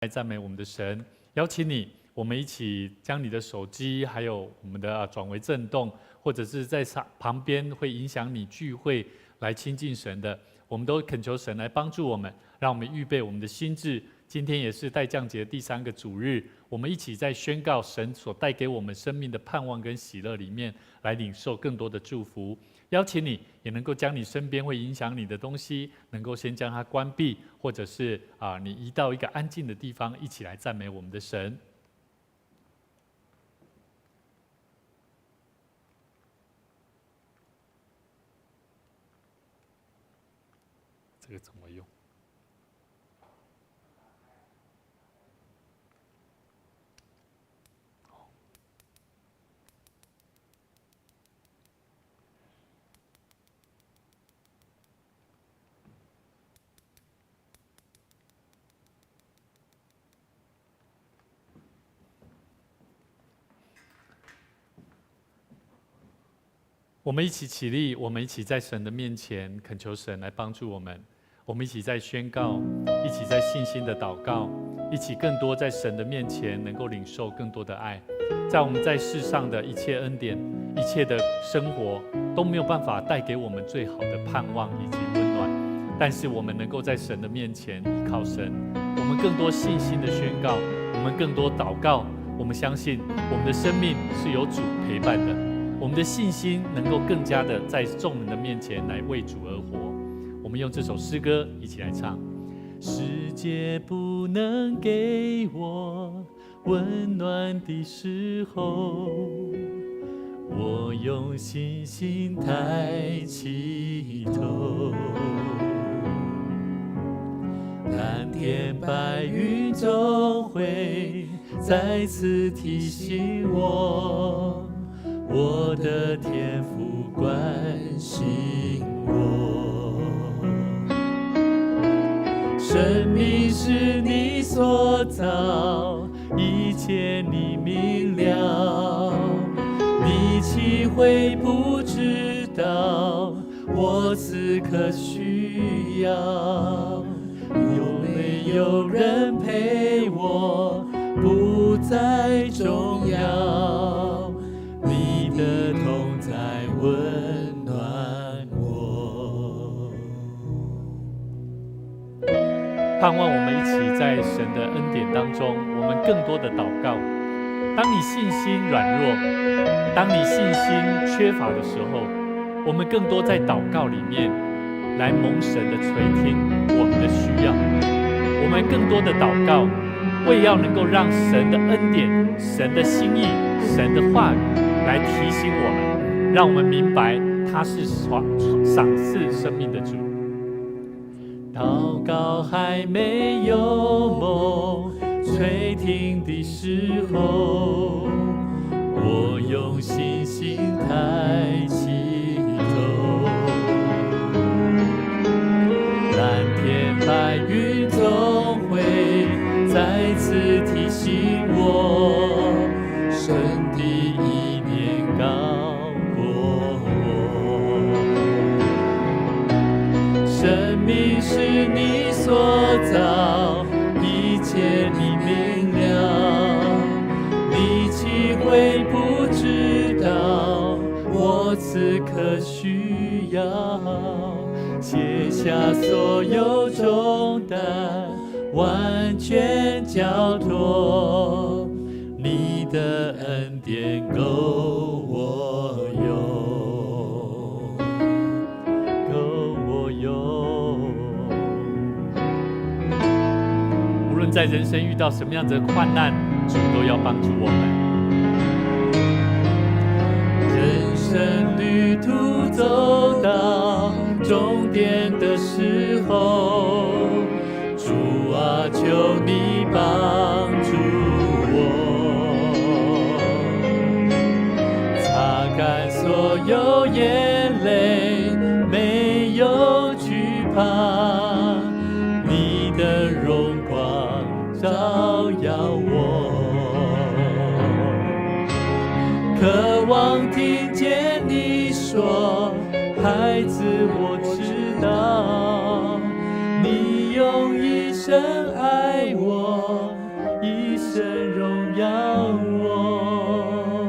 来赞美我们的神，邀请你，我们一起将你的手机，还有我们的转为震动，或者是在旁边会影响你聚会来亲近神的，我们都恳求神来帮助我们，让我们预备我们的心志。今天也是待降节第3个主日，我们一起在宣告神所带给我们生命的盼望跟喜乐里面，来领受更多的祝福。邀请你也能够将你身边会影响你的东西，能够先将它关闭，或者是你移到一个安静的地方，一起来赞美我们的神。这个怎么用？我们一起起立，我们一起在神的面前恳求神来帮助我们。我们一起在宣告，一起在信心的祷告，一起更多在神的面前能够领受更多的爱。在我们在世上的一切恩典、一切的生活都没有办法带给我们最好的盼望以及温暖，但是我们能够在神的面前依靠神，我们更多信心的宣告，我们更多祷告。我们相信我们的生命是有主陪伴的，我们的信心能够更加的在众人的面前来为主而活。我们用这首诗歌一起来唱：世界不能给我温暖的时候，我用信心抬起头，蓝天白云总会再次提醒我，我的天父关心我。生命是你所造，一切你明了，你岂会不知道我此刻需要？有没有人陪我不再重要，你的同在温暖我。盼望我们一起在神的恩典当中，我们更多的祷告。当你信心软弱，当你信心缺乏的时候，我们更多在祷告里面来蒙神的垂听我们的需要。我们更多的祷告，为要能够让神的恩典、神的心意、神的话语来提醒我们，让我们明白他是赏赐生命的主。祷告还没有梦垂听的时候，我用信心抬起头，蓝天白云总会再次提醒我，神的意念高过我。生命是你所造，一切你明了，你岂会不知道我此刻需要？卸下所有重担，完全交托，你的恩典够我用，够我用。无论在人生遇到什么样子的患难，主都要帮助我们。人生旅途走到终点的时候，主啊，求你帮助我，擦干所有眼泪，没有惧怕，你的荣光照耀我，渴望听见你说，孩子，我知道你用一生爱我，一生荣耀我。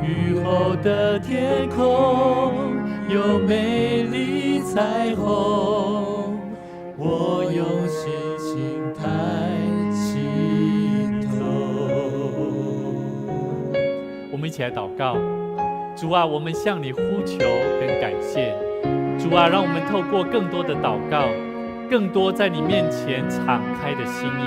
雨后的天空有美丽彩虹，我用信心抬起头。我们一起来祷告。主啊，我们向你呼求跟感谢。主啊，让我们透过更多的祷告，更多在你面前敞开的心意，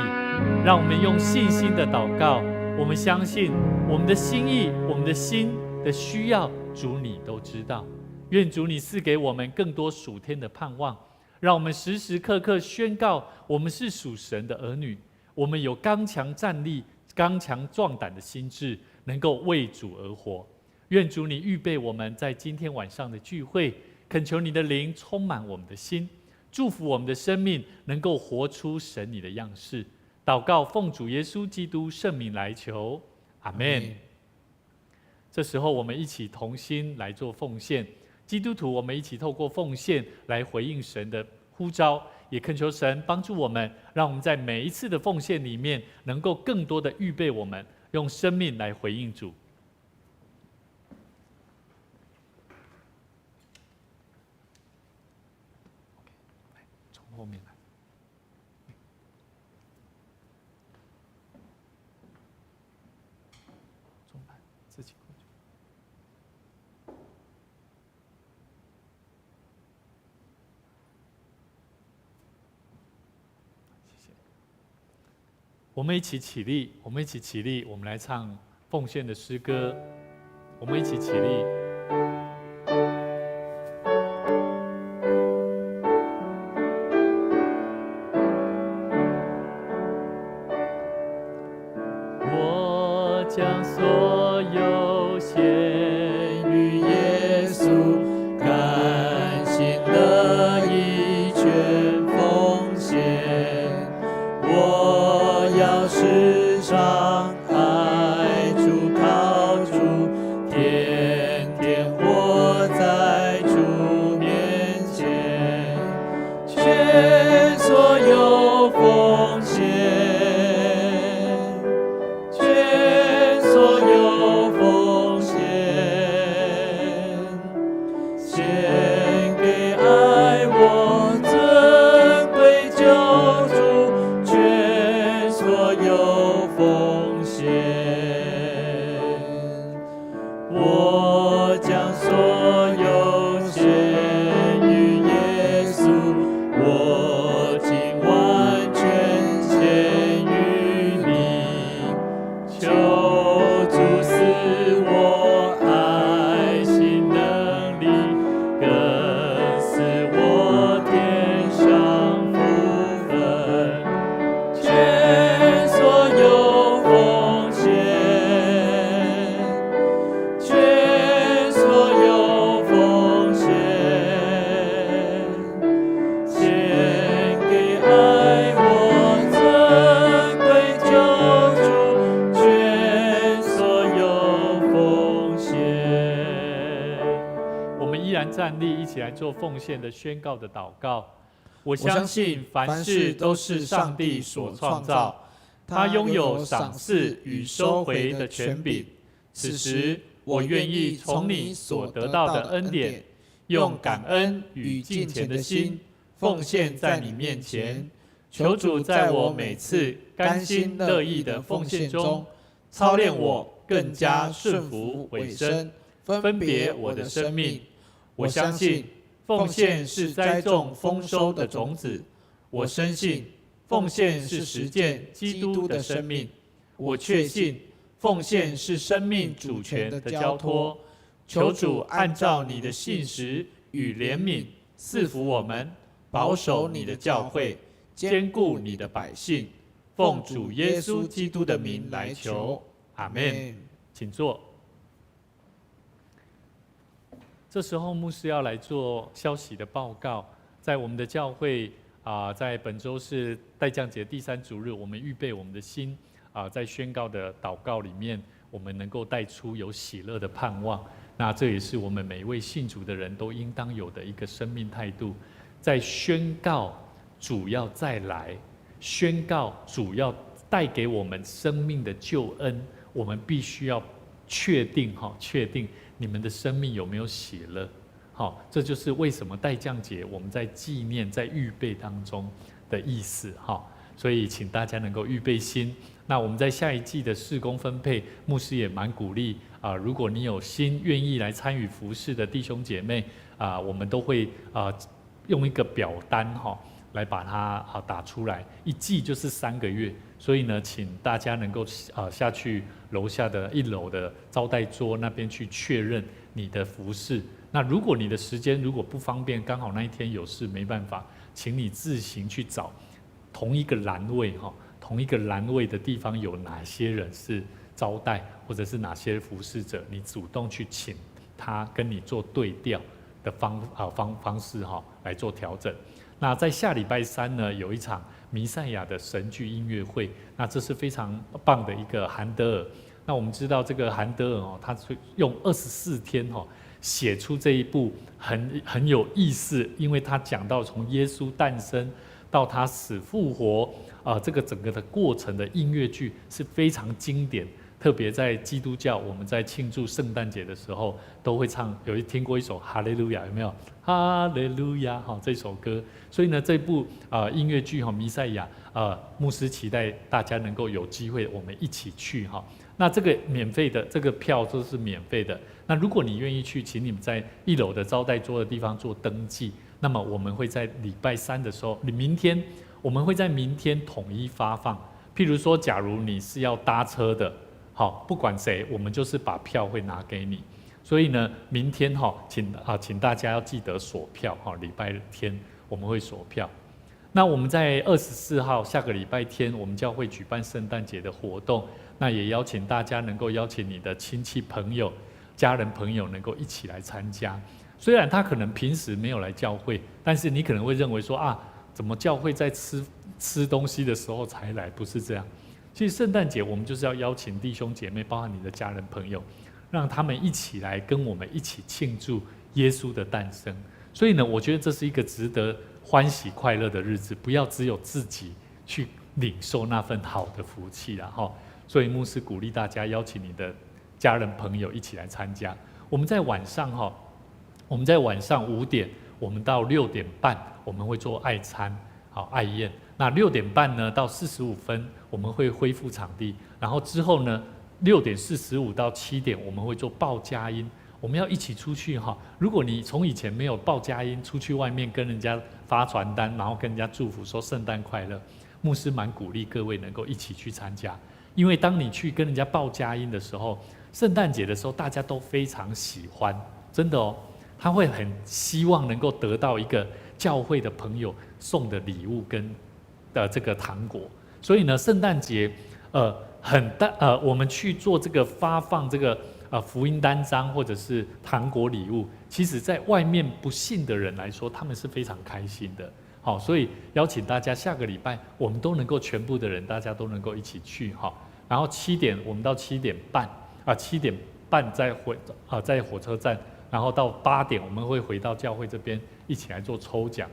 让我们用信心的祷告。我们相信我们的心意，我们的心的需要，主你都知道。愿主你赐给我们更多属天的盼望，让我们时时刻刻宣告我们是属神的儿女，我们有刚强站立、刚强壮胆的心志，能够为主而活。愿主你预备我们在今天晚上的聚会，恳求你的灵充满我们的心，祝福我们的生命能够活出神你的样式。祷告奉主耶稣基督圣名来求，阿们。这时候我们一起同心来做奉献，基督徒我们一起透过奉献来回应神的呼召，也恳求神帮助我们，让我们在每一次的奉献里面能够更多的预备我们，用生命来回应主。后面来，中盘自己过去。谢谢。我们一起起立，我们一起起立，我们来唱奉献的诗歌。我们一起起立。将所有献于耶稣，甘心乐意全奉献。我要时常爱主靠主，天天活在主面前，全所有奉献。我将所有献于耶稣，我竟完全献于你。求主赐我爱心能力，更赐我天上福分，全所有奉献。站立，一起来做奉献的宣告的祷告。我相信凡事都是上帝所创造，他拥有赏赐与收回的权柄。此时，我愿意从你所得到的恩典，用感恩与敬虔的心奉献在你面前。求主在我每次甘心乐意的奉献中，操练我更加顺服委身，分别我的生命。我相信奉献是栽种丰收的种子，我深信奉献是实践基督的生命，我确信奉献是生命主权的交托。求主按照你的信实与怜悯赐福我们，保守你的教会，坚固你的百姓。奉主耶稣基督的名来求，阿们。请坐。这时候牧师要来做消息的报告。在我们的教会在本周是代降节第3主日，我们预备我们的心在宣告的祷告里面，我们能够带出有喜乐的盼望。那这也是我们每一位信主的人都应当有的一个生命态度，在宣告主要再来，宣告主要带给我们生命的救恩，我们必须要确定你们的生命有没有喜乐。好，这就是为什么代降节我们在纪念、在预备当中的意思。所以请大家能够预备心。那我们在下一季的事工分配，牧师也蛮鼓励如果你有心愿意来参与服事的弟兄姐妹我们都会用一个表单来把它打出来，一季就是3个月，所以呢，请大家能够下去楼下的1楼的招待桌那边去确认你的服事。那如果你的时间如果不方便，刚好那一天有事没办法，请你自行去找同一个栏位的地方有哪些人是招待，或者是哪些服事者，你主动去请他跟你做对调的方式来做调整。那在下礼拜3呢，有一场弥赛亚的神剧音乐会，那这是非常棒的一个韩德尔。那我们知道这个韩德尔他是用24天写出这一部很有意思，因为他讲到从耶稣诞生到他死复活这个整个的过程的音乐剧是非常经典。特别在基督教，我们在庆祝圣诞节的时候都会唱，听过一首哈利路亚，有没有？哈利路亚这首歌。所以呢，这部音乐剧弥赛亚牧师期待大家能够有机会我们一起去那这个免费的，这个票都是免费的。那如果你愿意去，请你们在1楼的招待桌的地方做登记。那么我们会在礼拜3的时候，我们会在明天统一发放。譬如说，假如你是要搭车的，不管谁，我们就是把票会拿给你。所以呢，明天请大家要记得锁票礼拜天我们会锁票。那我们在24号下个礼拜天，我们教会举办圣诞节的活动，那也邀请大家能够邀请你的亲戚朋友、家人朋友能够一起来参加。虽然他可能平时没有来教会，但是你可能会认为说怎么教会在吃东西的时候才来？不是这样。其实圣诞节我们就是要邀请弟兄姐妹，包含你的家人朋友，让他们一起来跟我们一起庆祝耶稣的诞生。所以呢，我觉得这是一个值得欢喜快乐的日子，不要只有自己去领受那份好的福气啦所以牧师鼓励大家邀请你的家人朋友一起来参加。我们在晚上5点，我们到6点半，我们会做爱餐爱宴。那6点半呢到45分，我们会恢复场地。然后之后呢，6点45到7点，我们会做报佳音。我们要一起出去如果你从以前没有报佳音，出去外面跟人家发传单，然后跟人家祝福说圣诞快乐，牧师蛮鼓励各位能够一起去参加。因为当你去跟人家报佳音的时候，圣诞节的时候大家都非常喜欢，真的他会很希望能够得到一个教会的朋友送的礼物跟这个糖果。所以呢，圣诞节我们去做这个发放这个福音单张或者是糖果礼物，其实在外面不信的人来说，他们是非常开心的。所以邀请大家下个礼拜我们都能够全部的人大家都能够一起去然后7点我们到7点半7点半在火车站，然后到8点我们会回到教会这边一起来做抽奖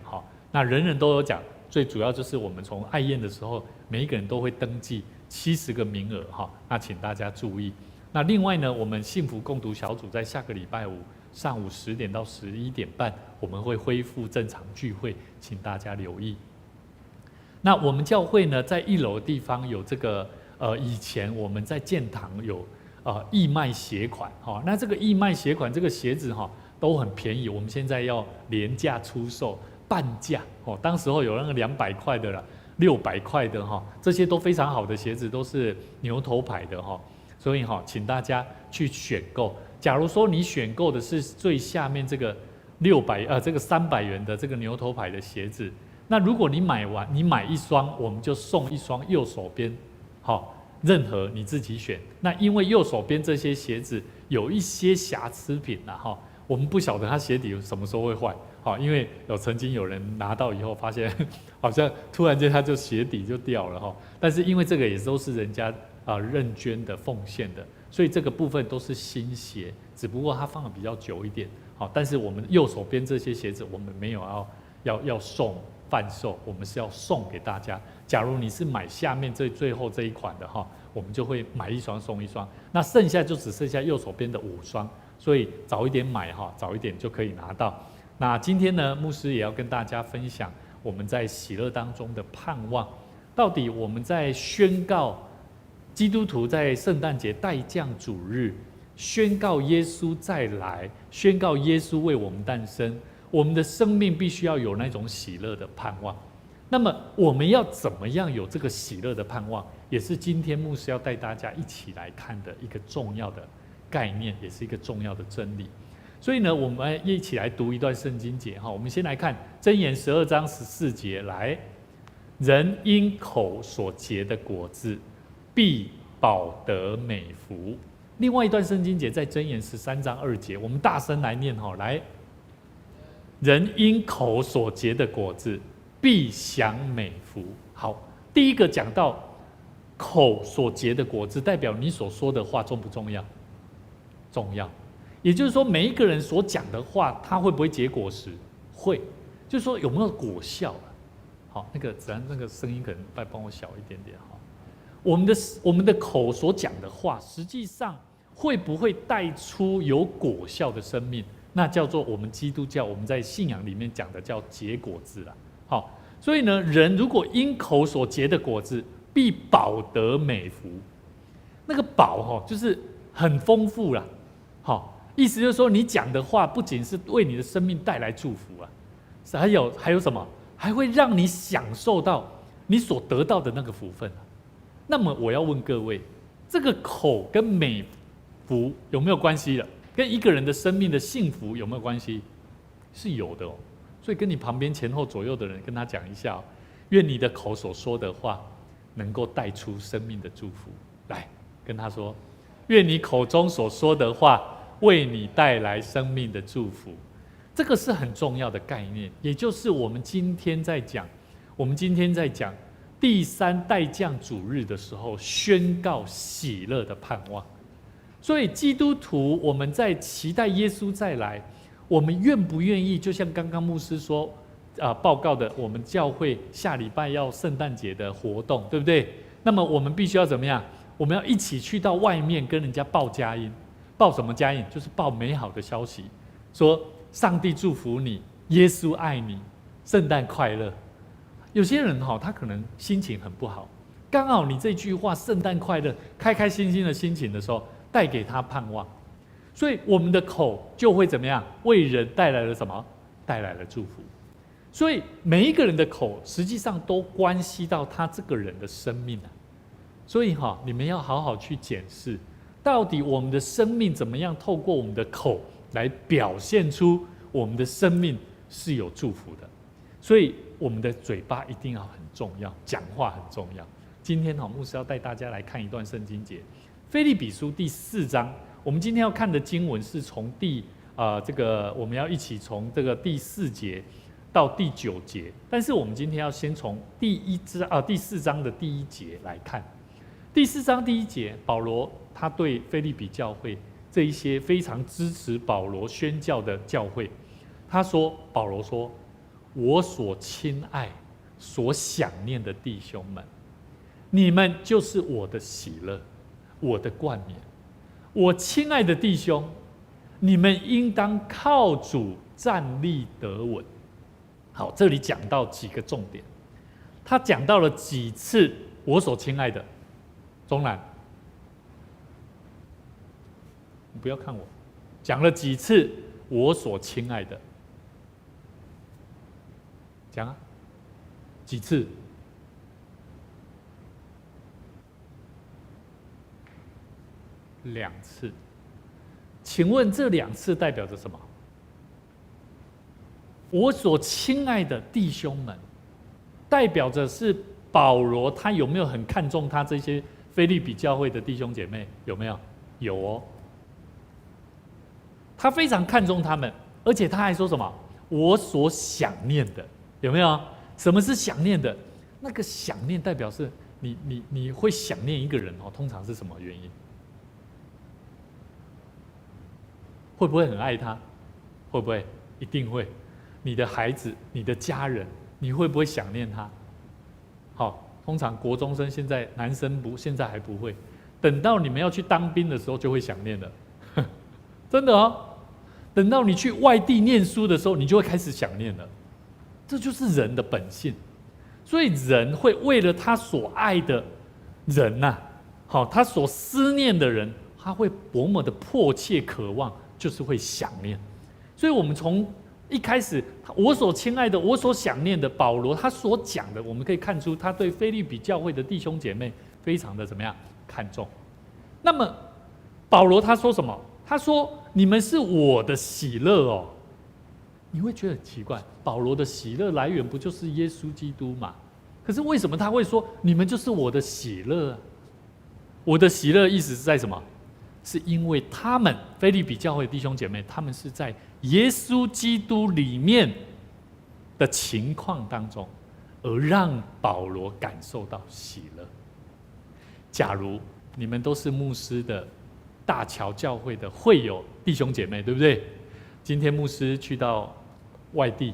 那人人都有奖，最主要就是我们从爱宴的时候，每一个人都会登记70个名额那请大家注意。那另外呢，我们幸福共读小组在下个礼拜5上午10点到11点半，我们会恢复正常聚会，请大家留意。那我们教会呢，在1楼的地方有这个以前我们在建堂有义卖鞋款那这个义卖鞋款这个鞋子都很便宜，我们现在要廉价出售，半价当时候有那个200块的啦，600块的这些都非常好的鞋子，都是牛头牌的所以请大家去选购。假如说你选购的是最下面这个这个300元的这个牛头牌的鞋子，那如果你买1双，我们就送1双右手边任何你自己选。那因为右手边这些鞋子有一些瑕疵品我们不晓得它鞋底什么时候会坏因为曾经有人拿到以后发现好像突然间它就鞋底就掉了但是因为这个也都是人家认捐的奉献的，所以这个部分都是新鞋，只不过它放的比较久一点但是我们右手边这些鞋子我们没有要送贩售，我们是要送给大家，假如你是买下面最后这一款的哈，我们就会买1双送1双，那剩下就只剩下右手边的5双，所以早一点买哈，早一点就可以拿到。那今天呢，牧师也要跟大家分享我们在喜乐当中的盼望。到底我们在宣告基督徒在圣诞节代降主日，宣告耶稣再来，宣告耶稣为我们诞生，我们的生命必须要有那种喜乐的盼望。那么我们要怎么样有这个喜乐的盼望，也是今天牧师要带大家一起来看的一个重要的概念，也是一个重要的真理。所以呢，我们一起来读一段圣经节哈。我们先来看箴言12章14节，来，人因口所结的果子，必饱得美福。另外一段圣经节在箴言13章2节，我们大声来念哈，来，人因口所结的果子，必享美福。好，第一个讲到口所结的果子，代表你所说的话重不重要？重要。也就是说，每一个人所讲的话，他会不会结果实？会。就是说有没有果效啊？好，那个子安那个声音可能再帮我小一点点哈。我们的口所讲的话，实际上会不会带出有果效的生命？那叫做我们基督教我们在信仰里面讲的叫结果子啦。好，所以呢，人如果因口所结的果子，必饱得美福。那个饱哈，就是很丰富啦。好。意思就是说，你讲的话不仅是为你的生命带来祝福啊，还有什么？还会让你享受到你所得到的那个福分啊。那么我要问各位，这个口跟美福有没有关系了？跟一个人的生命的幸福有没有关系？是有的哦。所以跟你旁边前后左右的人跟他讲一下哦，愿你的口所说的话能够带出生命的祝福。来，跟他说，愿你口中所说的话为你带来生命的祝福，这个是很重要的概念，也就是我们今天在讲第3代降主日的时候，宣告喜乐的盼望。所以基督徒我们在期待耶稣再来，我们愿不愿意？就像刚刚牧师说报告的，我们教会下礼拜要圣诞节的活动，对不对？那么我们必须要怎么样？我们要一起去到外面跟人家报佳音。报什么佳音？就是报美好的消息，说上帝祝福你，耶稣爱你，圣诞快乐。有些人他可能心情很不好，刚好你这句话圣诞快乐，开开心心的心情的时候，带给他盼望，所以我们的口就会怎么样？为人带来了什么？带来了祝福。所以每一个人的口实际上都关系到他这个人的生命啊。所以你们要好好去检视，到底我们的生命怎么样透过我们的口来表现出我们的生命是有祝福的。所以我们的嘴巴一定要很重要，讲话很重要。今天牧师要带大家来看一段圣经节，腓立比书第4章。我们今天要看的经文是从我们要一起从这个第4节到第9节，但是我们今天要先从第4章的第1节来看。第4章第1节，保罗他对腓立比教会这一些非常支持保罗宣教的教会，保罗说：“我所亲爱、所想念的弟兄们，你们就是我的喜乐，我的冠冕。我亲爱的弟兄，你们应当靠主站立得稳。”好，这里讲到几个重点，他讲到了几次我所亲爱的。钟兰，你不要看我，讲了几次我所亲爱的，讲啊，几次？2次。请问这2次代表着什么？我所亲爱的弟兄们，代表着是保罗他有没有很看重他这些腓立比教会的弟兄姐妹？有没有？有哦。他非常看重他们，而且他还说什么？我所想念的，有没有？什么是想念的？那个想念代表是你会想念一个人通常是什么原因？会不会很爱他？会不会？一定会。你的孩子、你的家人，你会不会想念他？好，通常国中生现在男生现在还不会，等到你们要去当兵的时候就会想念了，真的哦。等到你去外地念书的时候，你就会开始想念了。这就是人的本性，所以人会为了他所爱的人呐，他所思念的人，他会多么的迫切渴望，就是会想念。所以我们从一开始，我所亲爱的，我所想念的，保罗他所讲的，我们可以看出他对腓立比教会的弟兄姐妹非常的怎么样看重。那么保罗他说什么？他说：“你们是我的喜乐哦。”你会觉得很奇怪，保罗的喜乐来源不就是耶稣基督吗？可是为什么他会说你们就是我的喜乐啊？我的喜乐意思是在什么？是因为他们腓立比教会的弟兄姐妹，他们是在耶稣基督里面的情况当中，而让保罗感受到喜乐。假如你们都是牧师的大桥教会的会友弟兄姐妹，对不对？今天牧师去到外地，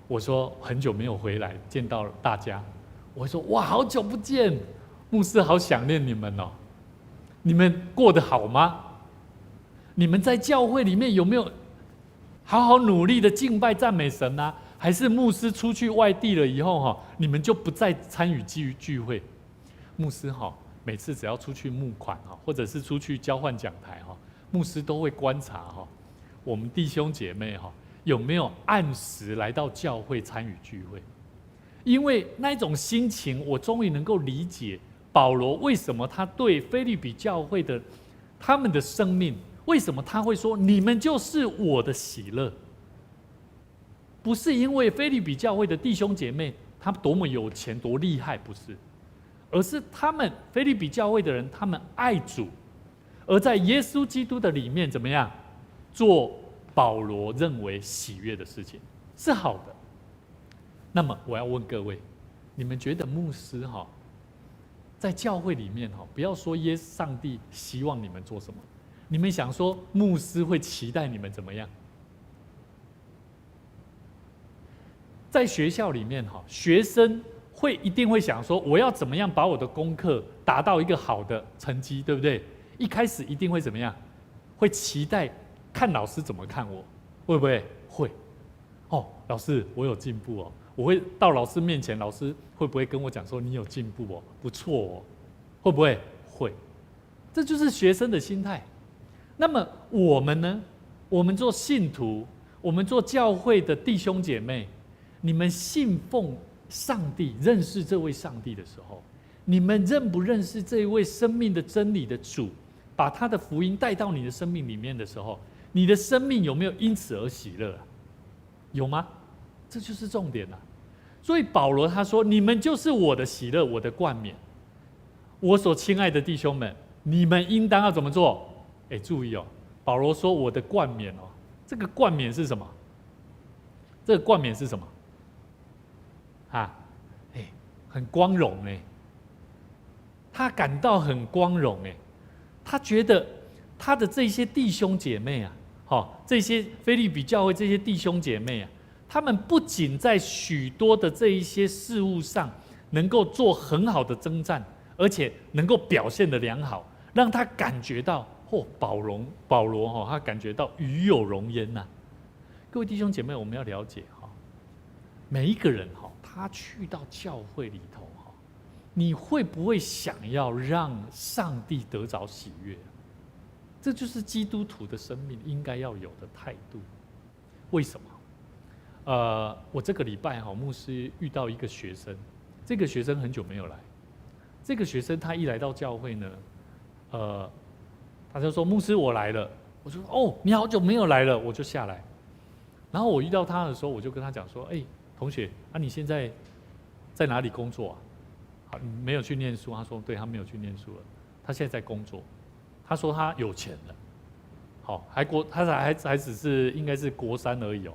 我说很久没有回来见到大家，我会说哇，好久不见，牧师好想念你们哦。你们过得好吗？你们在教会里面有没有好好努力的敬拜赞美神啊？还是牧师出去外地了以后你们就不再参与聚会？牧师每次只要出去募款或者是出去交换讲台牧师都会观察我们弟兄姐妹有没有按时来到教会参与聚会。因为那一种心情，我终于能够理解保罗为什么他对腓立比教会的他们的生命，为什么他会说你们就是我的喜乐。不是因为腓立比教会的弟兄姐妹他们多么有钱多厉害，不是，而是他们腓立比教会的人，他们爱主，而在耶稣基督的里面怎么样做保罗认为喜悦的事情，是好的。那么我要问各位，你们觉得牧师在教会里面不要说上帝希望你们做什么，你们想说牧师会期待你们怎么样？在学校里面学生一定会想说，我要怎么样把我的功课达到一个好的成绩，对不对？一开始一定会怎么样？会期待看老师怎么看我，会不会？会。老师我有进步哦，我会到老师面前，老师会不会跟我讲说你有进步哦，不错哦，会不会？会。这就是学生的心态。那么我们呢？我们做信徒，我们做教会的弟兄姐妹，你们信奉上帝，认识这位上帝的时候，你们认不认识这一位生命的真理的主，把他的福音带到你的生命里面的时候，你的生命有没有因此而喜乐？有吗？这就是重点了。所以保罗他说，你们就是我的喜乐，我的冠冕。我所亲爱的弟兄们，你们应当要怎么做？注意保罗说我的冠冕这个冠冕是什么？这个冠冕是什么？很光荣他感到很光荣他觉得他的这些弟兄姐妹这些腓立比教会这些弟兄姐妹他们不仅在许多的这一些事物上能够做很好的征战，而且能够表现得良好，让他感觉到保罗他感觉到与有荣焉呐。各位弟兄姐妹，我们要了解每一个人他去到教会里头你会不会想要让上帝得着喜悦？这就是基督徒的生命应该要有的态度。为什么？我这个礼拜牧师遇到一个学生，这个学生很久没有来。这个学生他一来到教会呢，他就说牧师我来了。我说你好久没有来了，我就下来。然后我遇到他的时候，我就跟他讲说，同学你现在在哪里工作啊？没有去念书。他说对，他没有去念书了，他现在在工作。他说他有钱了，他还只是应该是国3而已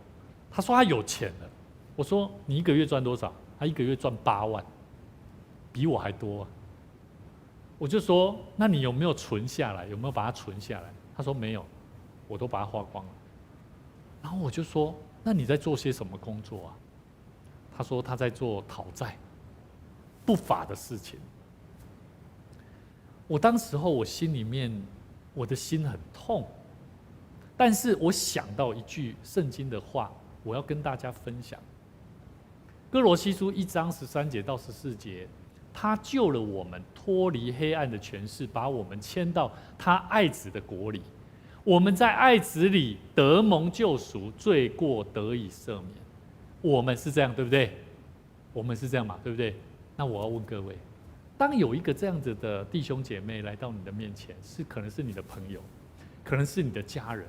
他说他有钱了。我说你一个月赚多少？他一个月赚8万，比我还多我就说那你有没有存下来？有没有把它存下来？他说没有，我都把它花光了。然后我就说那你在做些什么工作啊？他说他在做讨债。不法的事情。我当时候我心里面，我的心很痛，但是我想到一句圣经的话，我要跟大家分享。哥罗西书1章13节到14节，他救了我们脱离黑暗的权势，把我们迁到他爱子的国里。我们在爱子里得蒙救赎，罪过得以赦免。我们是这样，对不对？我们是这样嘛，对不对？那我要问各位，当有一个这样子的弟兄姐妹来到你的面前，可能是你的朋友，可能是你的家人，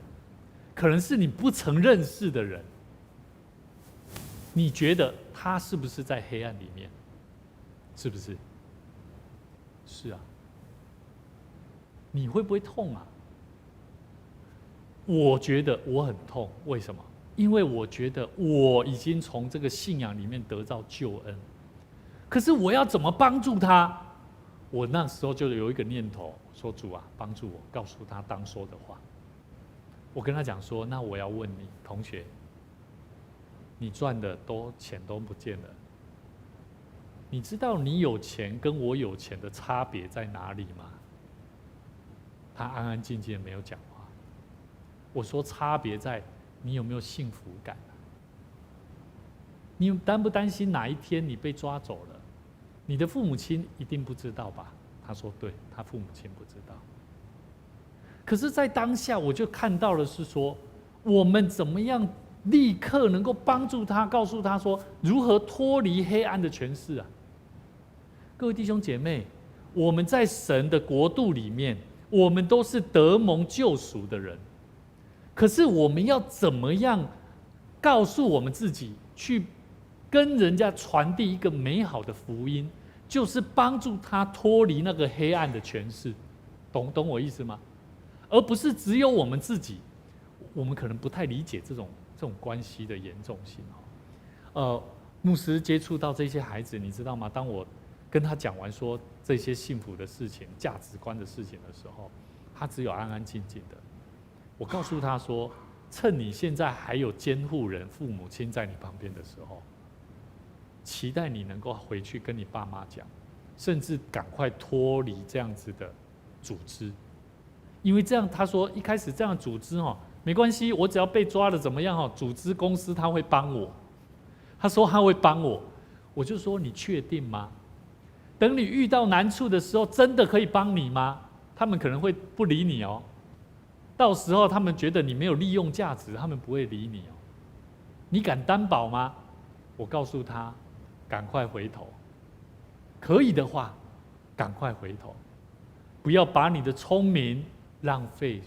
可能是你不曾认识的人，你觉得他是不是在黑暗里面？是不是？是啊。你会不会痛啊？我觉得我很痛，为什么？因为我觉得我已经从这个信仰里面得到救恩，可是我要怎么帮助他？我那时候就有一个念头，说主啊，帮助我，告诉他当说的话。我跟他讲说，那我要问你，同学，你赚的钱都不见了，你知道你有钱跟我有钱的差别在哪里吗？他安安静静没有讲话。我说差别在你有没有幸福感啊？你担不担心哪一天你被抓走了？你的父母亲一定不知道吧？他说对，他父母亲不知道。可是，在当下我就看到了是说，我们怎么样立刻能够帮助他，告诉他说如何脱离黑暗的权势啊！各位弟兄姐妹，我们在神的国度里面，我们都是得蒙救赎的人。可是我们要怎么样告诉我们自己，去跟人家传递一个美好的福音，就是帮助他脱离那个黑暗的权势，懂我意思吗？而不是只有我们自己，我们可能不太理解这种关系的严重性。牧师接触到这些孩子，你知道吗？当我跟他讲完说这些幸福的事情、价值观的事情的时候，他只有安安静静的。我告诉他说，趁你现在还有监护人、父母亲在你旁边的时候，期待你能够回去跟你爸妈讲，甚至赶快脱离这样子的组织，因为这样他说一开始这样的组织没关系，我只要被抓了怎么样组织公司他会帮我，他说他会帮我，我就说你确定吗？等你遇到难处的时候，真的可以帮你吗？他们可能会不理你哦。到时候他们觉得你没有利用价值，他们不会理你哦。你敢担保吗？我告诉他，赶快回头。可以的话，赶快回头，不要把你的聪明浪费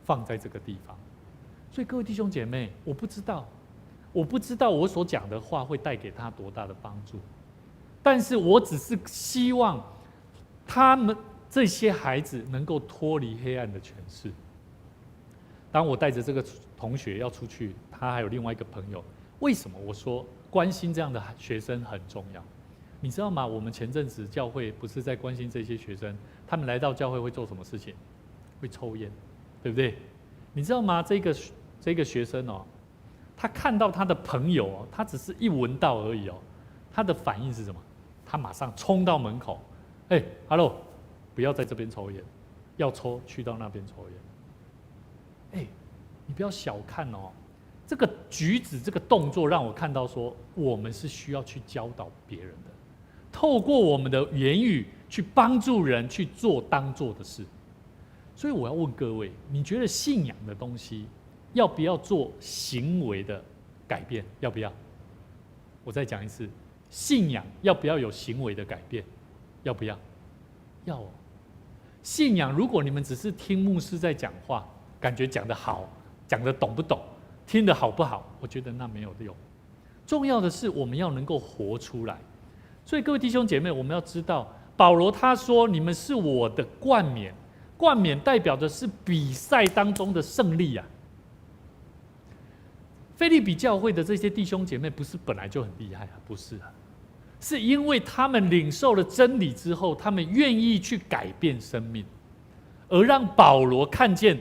放在这个地方。所以各位弟兄姐妹，我不知道我所讲的话会带给他多大的帮助，但是我只是希望他们这些孩子能够脱离黑暗的权势。当我带着这个同学要出去，他还有另外一个朋友。为什么我说关心这样的学生很重要？你知道吗？我们前阵子教会不是在关心这些学生，他们来到教会会做什么事情？会抽烟，对不对？你知道吗？这个学生他看到他的朋友他只是一闻到而已他的反应是什么？他马上冲到门口，Hello， 不要在这边抽烟，要抽去到那边抽烟。你不要小看这个举止、这个动作，让我看到说，我们是需要去教导别人的，透过我们的言语去帮助人去做当做的事。所以我要问各位，你觉得信仰的东西要不要做行为的改变？要不要？我再讲一次，信仰要不要有行为的改变？要不要？要哦。信仰，如果你们只是听牧师在讲话，感觉讲得好，讲得懂不懂，听得好不好，我觉得那没有用。重要的是我们要能够活出来。所以各位弟兄姐妹，我们要知道，保罗他说：“你们是我的冠冕。”冠冕代表的是比赛当中的胜利啊。腓立比教会的这些弟兄姐妹不是本来就很厉害啊，不是啊，是因为他们领受了真理之后，他们愿意去改变生命，而让保罗看见，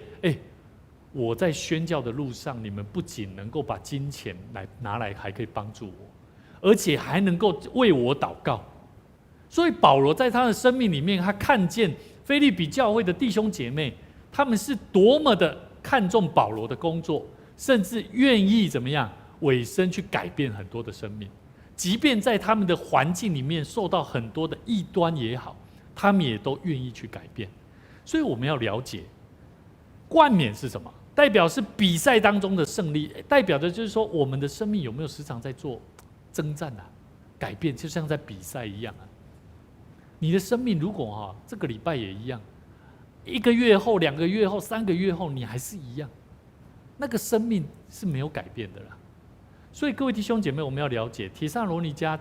我在宣教的路上，你们不仅能够把金钱拿来，还可以帮助我，而且还能够为我祷告。所以保罗在他的生命里面，他看见腓立比教会的弟兄姐妹，他们是多么的看重保罗的工作，甚至愿意怎么样委身去改变很多的生命，即便在他们的环境里面受到很多的异端也好，他们也都愿意去改变。所以我们要了解，冠冕是什么？代表是比赛当中的胜利，代表的就是说我们的生命有没有时常在做征战啊、改变，就像在比赛一样啊。你的生命如果这个礼拜也一样，1个月后、2个月后、3个月后，你还是一样，那个生命是没有改变的啦。所以各位弟兄姐妹，我们要了解帖撒罗尼迦，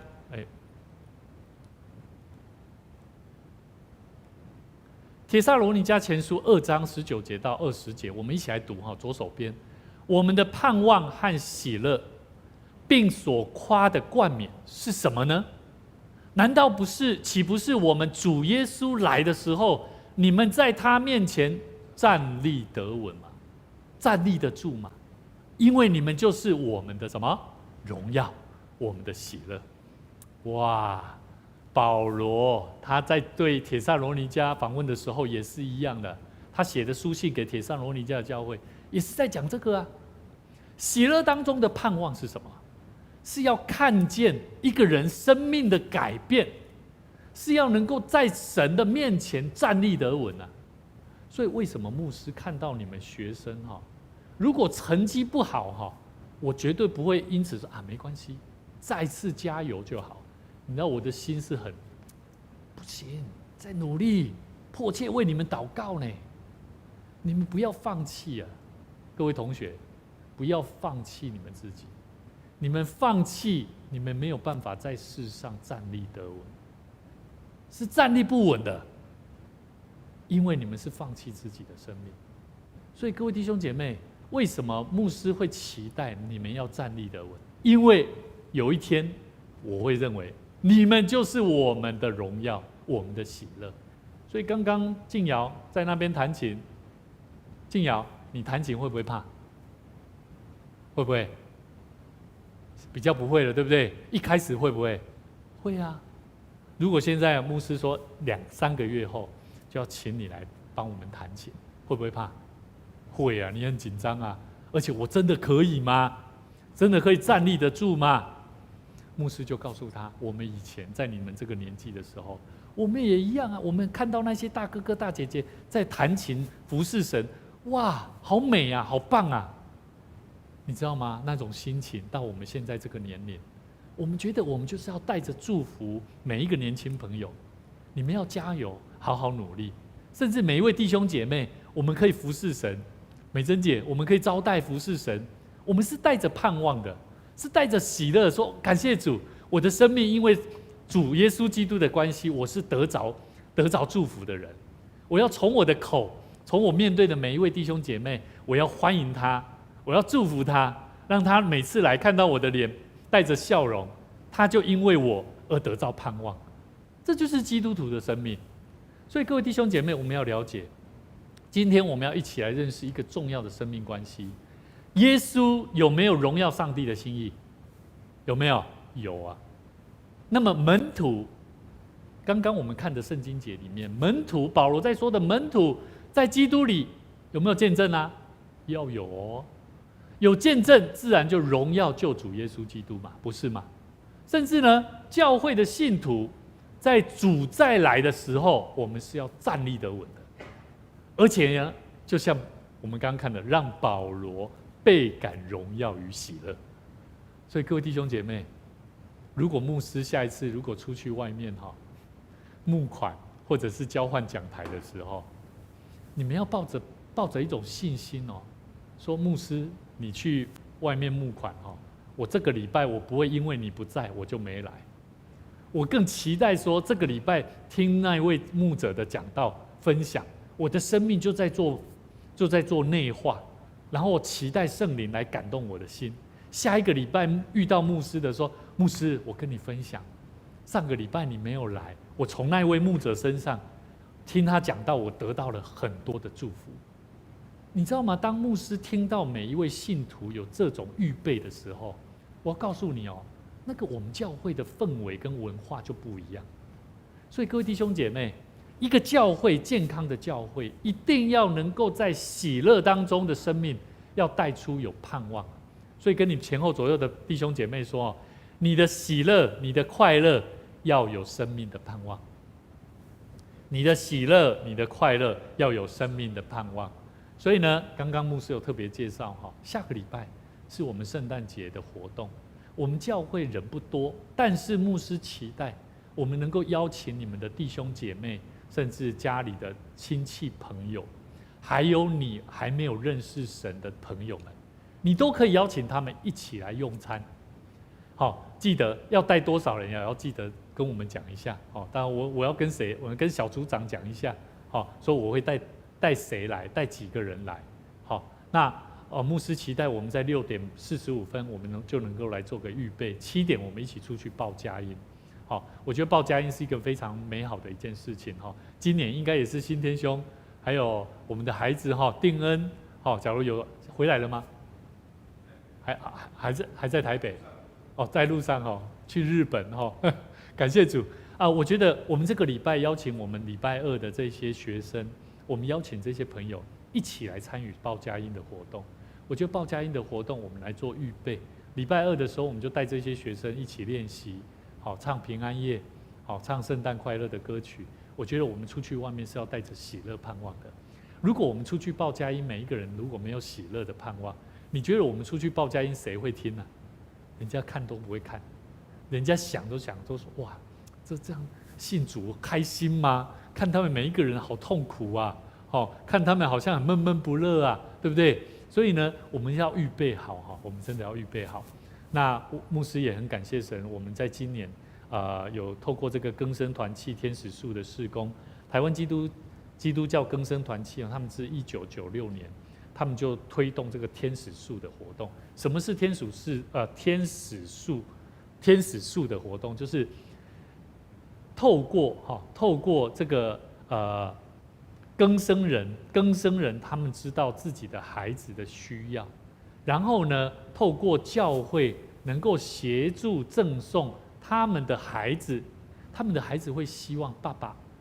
帖撒罗尼迦前书2章19节到20节，我们一起来读左手边。我们的盼望和喜乐，并所夸的冠冕是什么呢？难道不是？岂不是我们主耶稣来的时候，你们在他面前站立得稳吗？站立得住吗？因为你们就是我们的什么荣耀，我们的喜乐。哇！保罗他在对帖撒罗尼迦访问的时候也是一样的，他写的书信给帖撒罗尼迦的教会也是在讲这个啊。喜乐当中的盼望是什么？是要看见一个人生命的改变，是要能够在神的面前站立得稳啊。所以为什么牧师看到你们学生如果成绩不好我绝对不会因此说没关系，再次加油就好。你知道我的心是很不行，再努力，迫切为你们祷告呢。你们不要放弃啊，各位同学，不要放弃你们自己。你们放弃，你们没有办法在世上站立得稳，是站立不稳的，因为你们是放弃自己的生命。所以各位弟兄姐妹，为什么牧师会期待你们要站立得稳？因为有一天我会认为你们就是我们的荣耀，我们的喜乐。所以刚刚静瑶在那边弹琴，静瑶，你弹琴会不会怕？会不会？比较不会了，对不对？一开始会不会？会啊。如果现在牧师说2、3个月后就要请你来帮我们弹琴，会不会怕？会啊，你很紧张啊。而且我真的可以吗？真的可以站立得住吗？牧师就告诉他，我们以前在你们这个年纪的时候，我们也一样啊。我们看到那些大哥哥大姐姐在弹琴服侍神，哇，好美啊，好棒啊。你知道吗？那种心情到我们现在这个年龄，我们觉得我们就是要带着祝福每一个年轻朋友，你们要加油，好好努力。甚至每一位弟兄姐妹，我们可以服侍神。美珍姐，我们可以招待服侍神，我们是带着盼望的，是带着喜乐，说感谢主，我的生命因为主耶稣基督的关系，我是得着祝福的人。我要从我的口，从我面对的每一位弟兄姐妹，我要欢迎他，我要祝福他，让他每次来看到我的脸带着笑容，他就因为我而得到盼望。这就是基督徒的生命。所以各位弟兄姐妹，我们要了解，今天我们要一起来认识一个重要的生命关系。耶稣有没有荣耀上帝的心意？有没有？有啊。那么门徒，刚刚我们看的圣经节里面，门徒保罗在说的门徒在基督里有没有见证啊？要有哦。有见证，自然就荣耀救主耶稣基督嘛，不是吗？甚至呢，教会的信徒在主再来的时候，我们是要站立得稳的。而且呢，就像我们刚刚看的，让保罗倍感荣耀与喜乐。所以各位弟兄姐妹，如果牧师下一次如果出去外面募款或者是交换奖牌的时候，你们要抱着一种信心说牧师你去外面募款我这个礼拜我不会因为你不在我就没来，我更期待说这个礼拜听那位牧者的讲道分享，我的生命就在做内化，然后我期待圣灵来感动我的心。下一个礼拜遇到牧师的说，牧师我跟你分享，上个礼拜你没有来，我从那位牧者身上听他讲到，我得到了很多的祝福。你知道吗？当牧师听到每一位信徒有这种预备的时候，我要告诉你那个我们教会的氛围跟文化就不一样。所以各位弟兄姐妹，一个教会健康的教会，一定要能够在喜乐当中的生命，要带出有盼望。所以跟你前后左右的弟兄姐妹说，你的喜乐、你的快乐要有生命的盼望。你的喜乐、你的快乐要有生命的盼望。所以呢，刚刚牧师有特别介绍下个礼拜是我们圣诞节的活动。我们教会人不多，但是牧师期待我们能够邀请你们的弟兄姐妹，甚至家里的亲戚朋友，还有你还没有认识神的朋友们，你都可以邀请他们一起来用餐。好，记得要带多少人，也要记得跟我们讲一下。好，当然我要跟谁，我跟小组长讲一下。好，说我会带谁来，带几个人来。好，那牧师期待我们在6:45，我们就能够来做个预备。7点我们一起出去报佳音。好，我觉得报佳音是一个非常美好的一件事情。今年应该也是新天兄，还有我们的孩子定恩。假如有回来了吗？还在台北。在路上去日本感谢主啊！我觉得我们这个礼拜邀请我们礼拜2的这些学生，我们邀请这些朋友一起来参与报佳音的活动。我觉得报佳音的活动，我们来做预备。礼拜2的时候，我们就带这些学生一起练习，唱平安夜，唱圣诞快乐的歌曲。我觉得我们出去外面是要带着喜乐盼望的。如果我们出去报佳音，每一个人如果没有喜乐的盼望，你觉得我们出去报佳音谁会听呢？人家看都不会看，人家想都说哇，这样信主开心吗？看他们每一个人好痛苦啊，看他们好像很闷闷不乐啊，对不对？所以呢，我们要预备好我们真的要预备好。那牧师也很感谢神，我们在今年有透过这个更生团契天使树的事工，台湾基督教更生团契他们是1996年。他们就推动这个天使树的活动。什么是天使树的活动？就是透过这个更生人他们知道自己的孩子的需要，然后呢，透过教会能够协助赠送他们的孩子会希望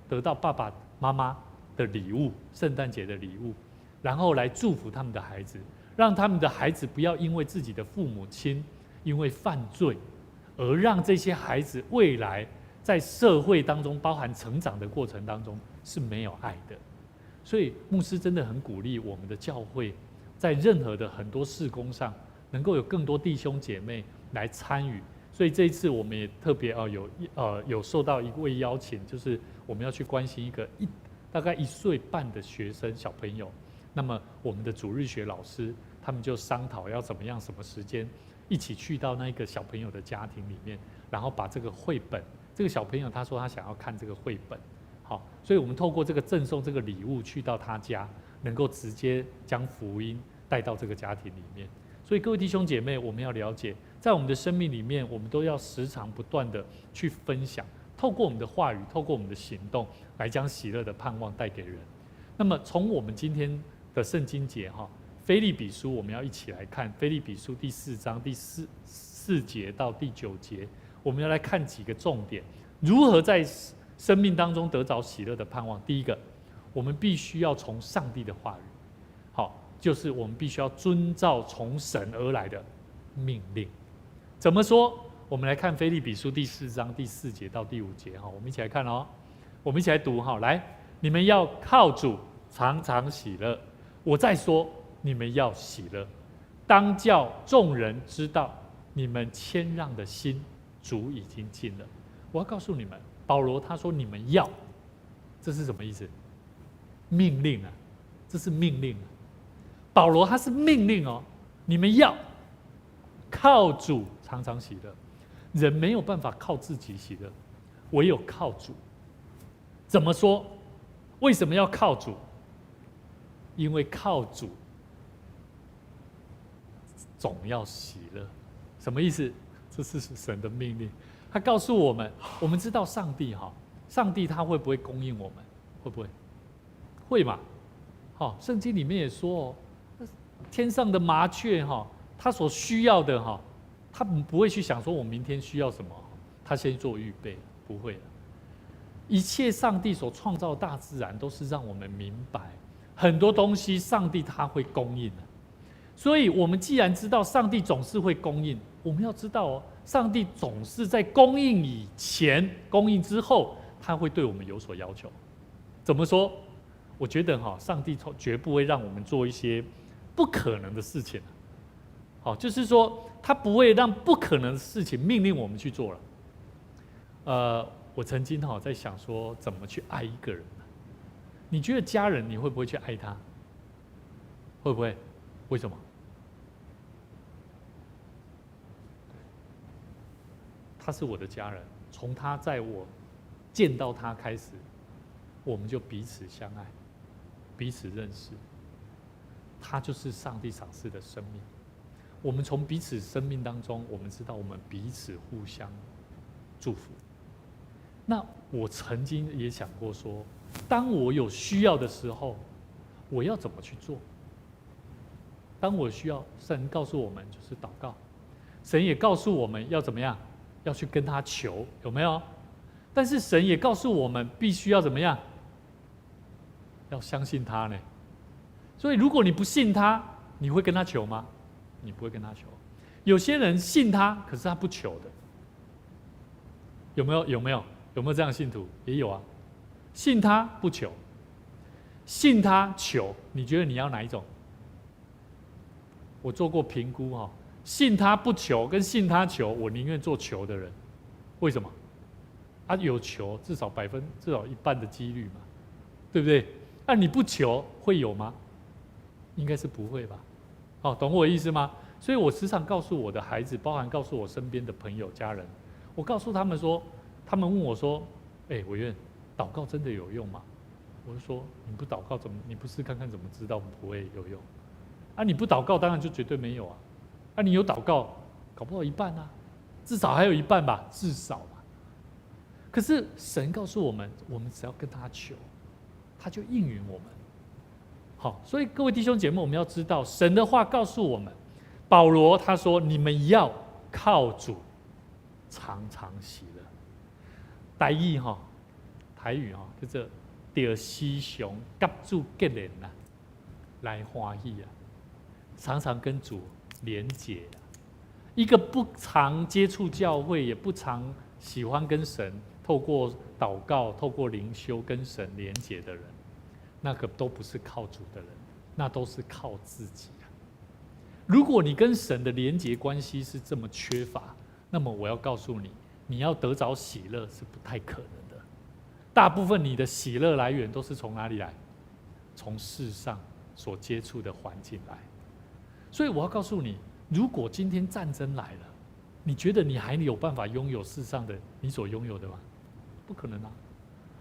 得到爸爸妈妈的礼物，圣诞节的礼物。然后来祝福他们的孩子，让他们的孩子不要因为自己的父母亲因为犯罪，而让这些孩子未来在社会当中，包含成长的过程当中是没有爱的。所以牧师真的很鼓励我们的教会，在任何的很多事工上，能够有更多弟兄姐妹来参与。所以这一次我们也特别有受到一位邀请，就是我们要去关心一个大概1岁半的学生小朋友。那么我们的主日学老师他们就商讨要怎么样什么时间一起去到那个小朋友的家庭里面，然后把这个绘本，这个小朋友他说他想要看这个绘本，所以我们透过这个赠送这个礼物去到他家，能够直接将福音带到这个家庭里面。所以各位弟兄姐妹，我们要了解，在我们的生命里面，我们都要时常不断的去分享，透过我们的话语，透过我们的行动，来将喜乐的盼望带给人。那么从我们今天的圣经节腓立比书，我们要一起来看腓立比书第4章第4节到第9节，我们要来看几个重点，如何在生命当中得着喜乐的盼望。第一个，我们必须要从上帝的话语，就是我们必须要遵照从神而来的命令。怎么说？我们来看腓立比书第4章第4节到第5节，我们一起来看我们一起来读来，你们要靠主常常喜乐。我再说，你们要喜乐，当叫众人知道你们谦让的心，主已经尽了。我要告诉你们，保罗他说你们要，这是什么意思？命令啊，这是命令啊。保罗他是命令你们要靠主常常喜乐。人没有办法靠自己喜乐，唯有靠主。怎么说？为什么要靠主？因为靠主总要喜乐。什么意思？这是神的命令。他告诉我们，我们知道上帝他会不会供应我们？会不会？会嘛？圣经里面也说天上的麻雀他所需要的他不会去想说我明天需要什么，他先做预备，不会的。一切上帝所创造的大自然都是让我们明白，很多东西上帝他会供应的。所以我们既然知道上帝总是会供应，我们要知道哦，上帝总是在供应以前、供应之后，他会对我们有所要求。怎么说？我觉得上帝绝不会让我们做一些不可能的事情。就是说他不会让不可能的事情命令我们去做了。我曾经在想说，怎么去爱一个人？你觉得家人你会不会去爱他？会不会？为什么？他是我的家人，从他在我见到他开始，我们就彼此相爱，彼此认识。他就是上帝赏赐的生命。我们从彼此生命当中，我们知道我们彼此互相祝福。那我曾经也想过说，当我有需要的时候，我要怎么去做？当我需要，神告诉我们就是祷告，神也告诉我们要怎么样，要去跟他求，有没有？但是神也告诉我们，必须要怎么样？要相信他呢。所以如果你不信他，你会跟他求吗？你不会跟他求。有些人信他，可是他不求的，有没有？有没有这样的信徒？也有啊，信他不求，信他求。你觉得你要哪一种？我做过评估信他不求跟信他求，我宁愿做求的人。为什么？有求至少一半的几率嘛，对不对？你不求会有吗？应该是不会吧。懂我的意思吗？所以我时常告诉我的孩子，包含告诉我身边的朋友家人，我告诉他们说，他们问我说：“伟愿，祷告真的有用吗？”我就说：“你不祷告你不试看看怎么知道不会有用？你不祷告当然就绝对没有啊！你有祷告，搞不好一半啊，至少还有一半吧，至少嘛。可是神告诉我们，我们只要跟他求，他就应允我们。好，所以各位弟兄姐妹，我们要知道神的话告诉我们，保罗他说：你们要靠主常常喜乐。台语叫做着时常甲主结连来欢喜常常跟主连结一个不常接触教会，也不常喜欢跟神透过祷告、透过灵修跟神连结的人，那个都不是靠主的人，那都是靠自己如果你跟神的连结关系是这么缺乏，那么我要告诉你，你要得着喜乐是不太可能的。大部分你的喜乐来源都是从哪里来？从世上所接触的环境来。所以我要告诉你，如果今天战争来了，你觉得你还有办法拥有世上的你所拥有的吗？不可能啊！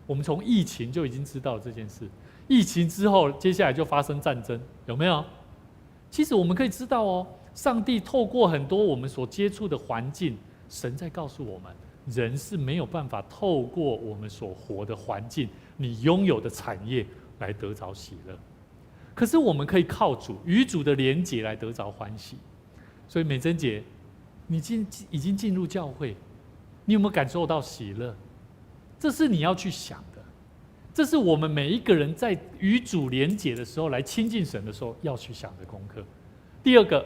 我们从疫情就已经知道这件事，疫情之后接下来就发生战争，有没有？其实我们可以知道上帝透过很多我们所接触的环境，神在告诉我们，人是没有办法透过我们所活的环境，你拥有的产业来得着喜乐。可是我们可以靠主与主的连结来得着欢喜。所以美珍姐，你已经进入教会，你有没有感受到喜乐？这是你要去想的，这是我们每一个人在与主连结的时候，来亲近神的时候要去想的功课。第二个，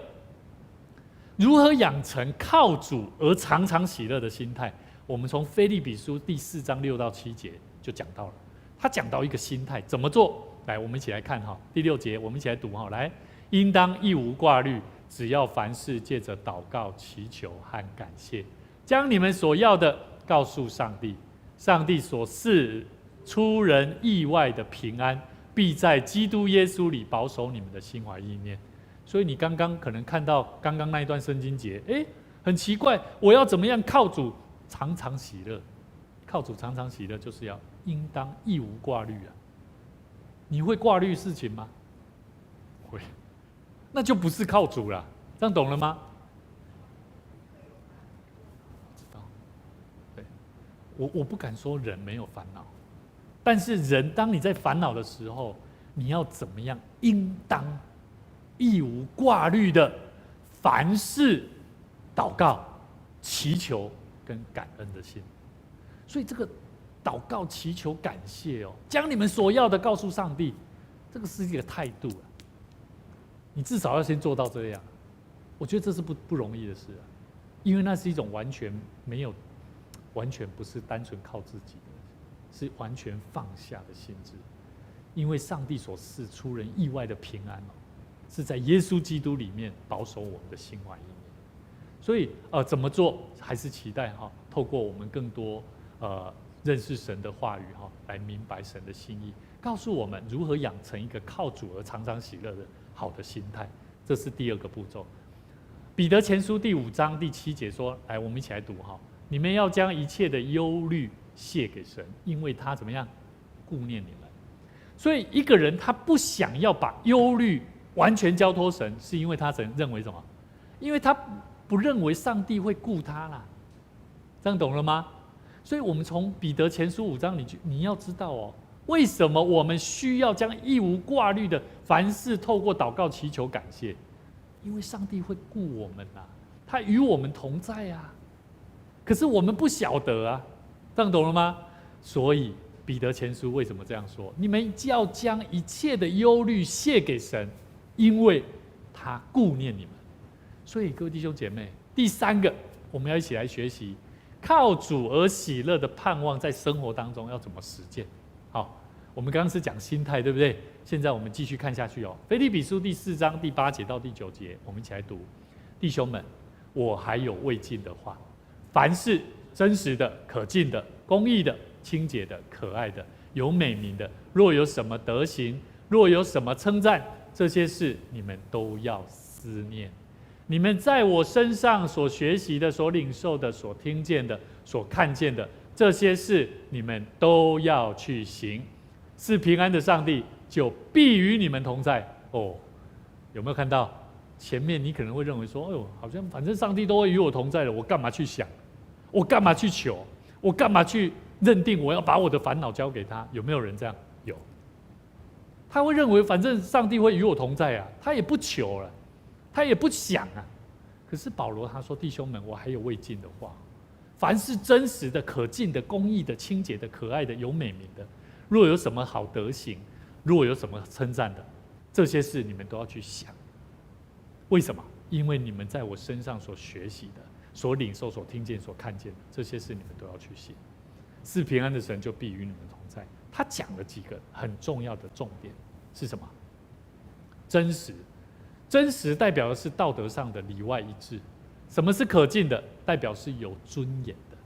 如何养成靠主而常常喜乐的心态？我们从腓立比书第4章6到7节就讲到了，他讲到一个心态怎么做。来，我们一起来看第6节，我们一起来读来，应当一无挂虑，只要凡事借着祷告、祈求和感谢，将你们所要的告诉上帝。上帝所赐出人意外的平安，必在基督耶稣里保守你们的心怀意念。所以你刚刚可能看到刚刚那一段圣经节，很奇怪，我要怎么样靠主常常喜乐？靠主常常喜乐，就是要应当一无挂虑你会挂虑事情吗？会，那就不是靠主了。这样懂了吗？知道。对，我不敢说人没有烦恼，但是人当你在烦恼的时候，你要怎么样？应当一无挂虑的，凡事祷告、祈求跟感恩的心。所以这个祷告、祈求、感谢哦，将你们所要的告诉上帝，这个是一个态度啊。你至少要先做到这样，我觉得这是不容易的事啊，因为那是一种完全不是单纯靠自己的，是完全放下的心智。因为上帝所赐出人意外的平安哦，是在耶稣基督里面保守我们的心怀意念。所以怎么做，还是期待透过我们更多认识神的话语来明白神的心意，告诉我们如何养成一个靠主而常常喜乐的好的心态。这是第二个步骤。彼得前书第5章第7节说：“来，我们一起来读你们要将一切的忧虑卸给神，因为他怎么样顾念你们。”所以一个人他不想要把忧虑完全交托神，是因为他认为什么？因为他不认为上帝会顾他啦。这样懂了吗？所以我们从彼得前书5章，你要知道哦，为什么我们需要将一无挂虑的凡事透过祷告祈求感谢？因为上帝会顾我们啊，他与我们同在啊。可是我们不晓得啊，这样懂了吗？所以彼得前书为什么这样说？你们要将一切的忧虑卸给神，因为他顾念你们。所以各位弟兄姐妹，第3个我们要一起来学习靠主而喜乐的盼望，在生活当中要怎么实践。好，我们刚刚是讲心态，对不对？现在我们继续看下去哦。腓立比书第4章第8节到第9节，我们一起来读。弟兄们，我还有未尽的话，凡是真实的、可敬的、公义的、清洁的、可爱的、有美名的，若有什么德行，若有什么称赞，这些事你们都要思念。你们在我身上所学习的、所领受的、所听见的、所看见的，这些事你们都要去行。是平安的上帝就必与你们同在。哦，有没有看到？前面你可能会认为说，哎呦，好像反正上帝都会与我同在了，我干嘛去想？我干嘛去求？我干嘛去认定我要把我的烦恼交给他？有没有人这样？有。他会认为反正上帝会与我同在啊，他也不求了，他也不想啊。可是保罗他说：“弟兄们，我还有未尽的话，凡是真实的、可敬的、公义的、清洁的、可爱的、有美名的，若有什么好德行，若有什么称赞的，这些事你们都要去想。为什么？因为你们在我身上所学习的、所领受、所听见、所看见的，这些事你们都要去行。是平安的神就必与你们同在。”他讲了几个很重要的重点是什么？真实。真实代表的是道德上的里外一致。什么是可敬的？代表是有尊严的。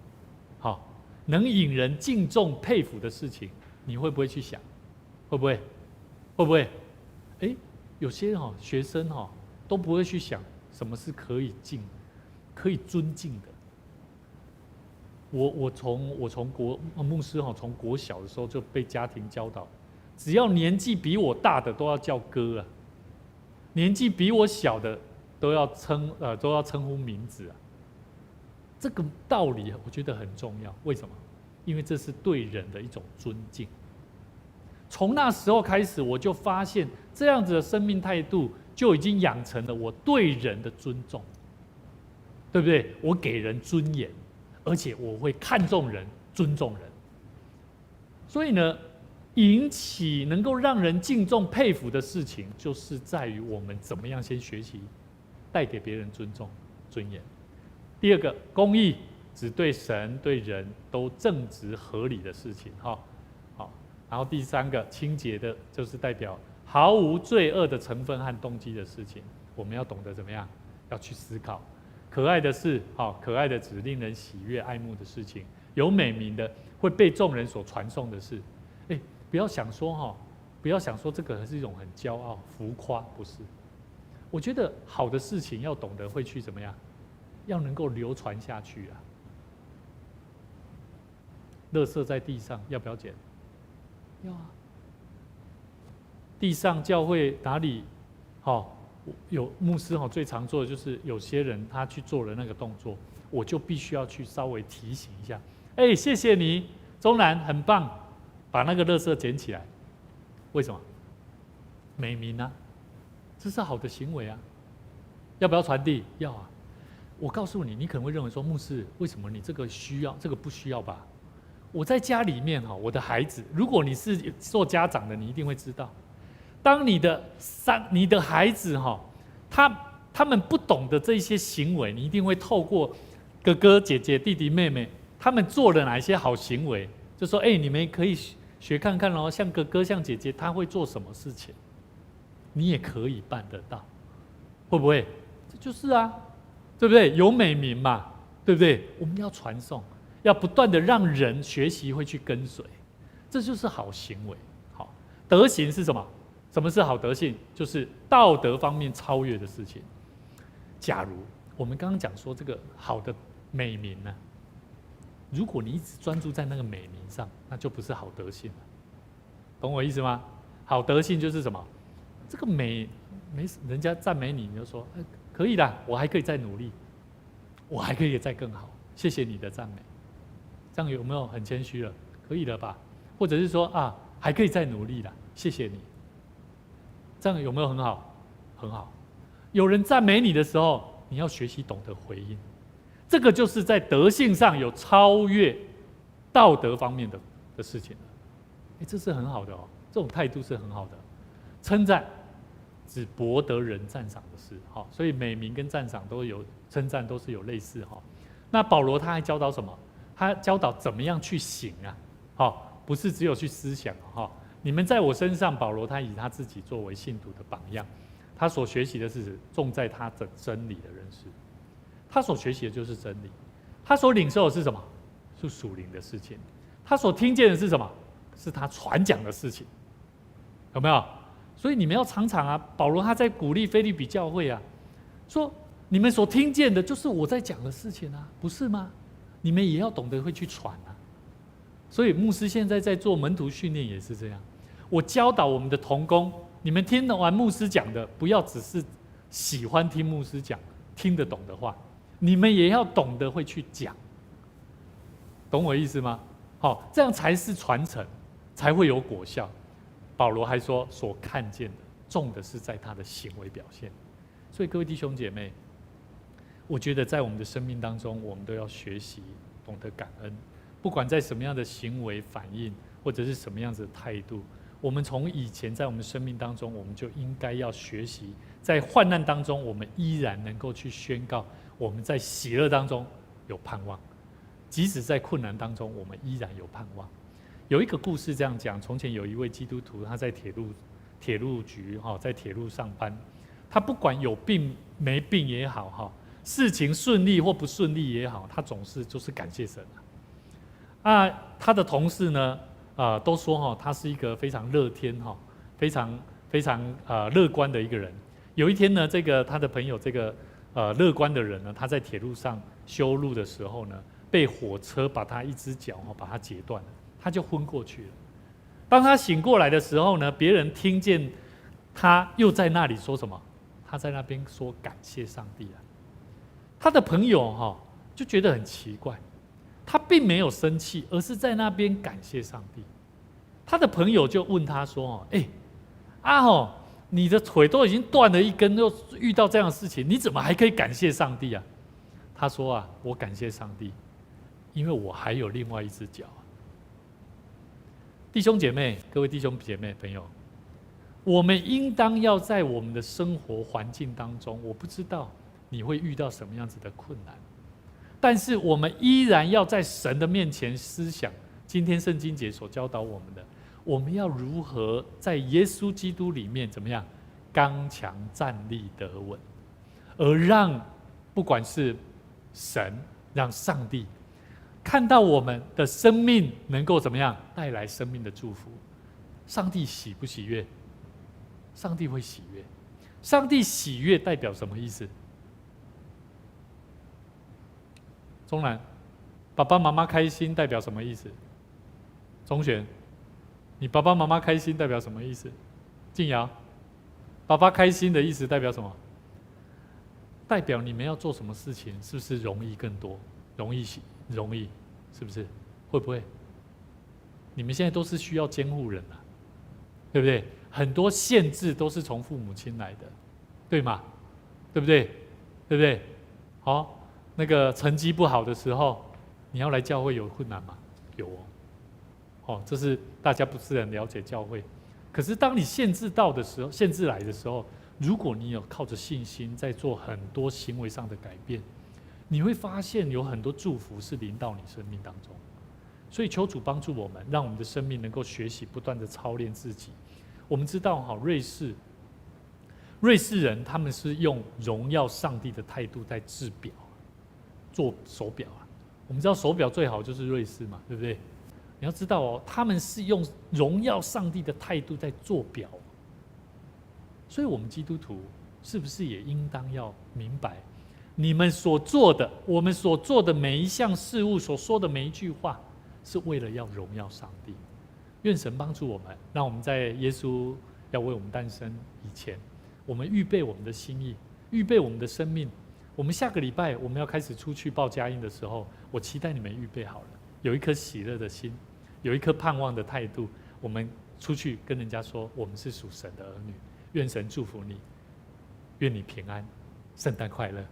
好，能引人敬重佩服的事情，你会不会去想？会不会？会不会？有些学生都不会去想什么是可以可以尊敬的。我从牧师从国小的时候就被家庭教导，只要年纪比我大的都要叫哥啊，年纪比我小的都要称呼名字啊。这个道理我觉得很重要。为什么？因为这是对人的一种尊敬。从那时候开始，我就发现这样子的生命态度就已经养成了我对人的尊重，对不对？我给人尊严，而且我会看重人、尊重人。所以呢，引起能够让人敬重、佩服的事情，就是在于我们怎么样先学习带给别人尊重、尊严。第二个，公义只对神、对人都正直合理的事情，好。然后第3个，清洁的，就是代表毫无罪恶的成分和动机的事情，我们要懂得怎么样，要去思考。可爱的是，可爱的指令人喜悦爱慕的事情；有美名的，会被众人所传颂的事。不要想说这个是一种很骄傲、浮夸，不是。我觉得好的事情要懂得会去怎么样，要能够流传下去啊。垃圾在地上，要不要捡？要啊。地上教会哪里有牧师最常做的就是有些人他去做了那个动作，我就必须要去稍微提醒一下。谢谢你，钟南很棒，把那个垃圾捡起来。为什么？美名啊，这是好的行为啊。要不要传递？要啊。我告诉你，你可能会认为说，牧师，为什么你这个需要，这个不需要吧？我在家里面哈，我的孩子，如果你是做家长的，你一定会知道，当你的孩子哈，他们不懂得这些行为，你一定会透过哥哥姐姐弟弟妹妹他们做了哪一些好行为，就说你们可以学看看哦，像哥哥像姐姐他会做什么事情，你也可以办得到，会不会？这就是啊，对不对？有美名嘛，对不对？我们要传颂，要不断的让人学习会去跟随，这就是好行为。好，德行是什么？什么是好德性？就是道德方面超越的事情。假如我们刚刚讲说这个好的美名呢，如果你一直专注在那个美名上，那就不是好德性了，懂我意思吗？好德性就是什么？这个美，人家赞美你，你就说可以啦，我还可以再努力，我还可以再更好，谢谢你的赞美，这样有没有很谦虚了？可以了吧？或者是说还可以再努力啦，谢谢你，这样有没有很好？很好。有人赞美你的时候，你要学习懂得回应，这个就是在德性上有超越道德方面的事情了。这是很好的哦，这种态度是很好的。称赞只博得人赞赏的事，所以美名跟赞赏都有，称赞都是有类似哈。那保罗他还教导什么？他教导怎么样去行啊，不是只有去思想哈。你们在我身上，保罗他以他自己作为信徒的榜样。他所学习的是重在他的真理的认识，他所学习的就是真理，他所领受的是什么？是属灵的事情，他所听见的是什么？是他传讲的事情，有没有？所以你们要常常保罗他在鼓励腓立比教会说你们所听见的就是我在讲的事情不是吗？你们也要懂得会去传所以牧师现在在做门徒训练也是这样，我教导我们的同工。你们听完牧师讲的，不要只是喜欢听牧师讲，听得懂的话，你们也要懂得会去讲，懂我意思吗？这样才是传承，才会有果效。保罗还说，所看见的，重的是在他的行为表现。所以各位弟兄姐妹，我觉得在我们的生命当中，我们都要学习懂得感恩，不管在什么样的行为反应，或者是什么样子的态度。我们从以前在我们生命当中，我们就应该要学习，在患难当中，我们依然能够去宣告我们在喜乐当中有盼望，即使在困难当中，我们依然有盼望。有一个故事这样讲：从前有一位基督徒，他在铁路局在铁路上班，他不管有病没病也好事情顺利或不顺利也好，他总是就是感谢神他的同事呢？都说他是一个非常乐天非常乐观的一个人。有一天呢，他的朋友乐观的人呢，他在铁路上修路的时候呢，被火车把他一只脚把他截断了，他就昏过去了。当他醒过来的时候呢，别人听见他又在那里说什么？他在那边说感谢上帝他的朋友就觉得很奇怪。他并没有生气，而是在那边感谢上帝。他的朋友就问他说：“你的腿都已经断了一根，又遇到这样的事情，你怎么还可以感谢上帝啊？”他说：“我感谢上帝，因为我还有另外一只脚。”弟兄姐妹，各位弟兄姐妹朋友，我们应当要在我们的生活环境当中，我不知道你会遇到什么样子的困难。但是我们依然要在神的面前思想，今天圣经节所教导我们的，我们要如何在耶稣基督里面怎么样刚强站立得稳，而让不管是神，让上帝看到我们的生命能够怎么样带来生命的祝福。上帝喜不喜悦？上帝会喜悦。上帝喜悦代表什么意思？中南，爸爸妈妈开心代表什么意思？中选，你爸爸妈妈开心代表什么意思？静瑶，爸爸开心的意思代表什么？代表你们要做什么事情，是不是容易更多？容易，是不是？会不会？你们现在都是需要监护人对不对？很多限制都是从父母亲来的，对吗？对不对？对不对？那个成绩不好的时候，你要来教会有困难吗？有这是大家不是很了解教会。可是当你限制到的时候，限制来的时候，如果你有靠着信心在做很多行为上的改变，你会发现有很多祝福是临到你生命当中。所以求主帮助我们，让我们的生命能够学习，不断的操练自己。我们知道瑞士人他们是用荣耀上帝的态度在制表，做手表啊。我们知道手表最好就是瑞士嘛，对不对？你要知道他们是用荣耀上帝的态度在做表。所以我们基督徒是不是也应当要明白，你们所做的，我们所做的每一项事物，所说的每一句话，是为了要荣耀上帝。愿神帮助我们，让我们在耶稣要为我们诞生以前，我们预备我们的心意，预备我们的生命。我们下个礼拜我们要开始出去报佳音的时候，我期待你们预备好了，有一颗喜乐的心，有一颗盼望的态度，我们出去跟人家说，我们是属神的儿女。愿神祝福你，愿你平安，圣诞快乐。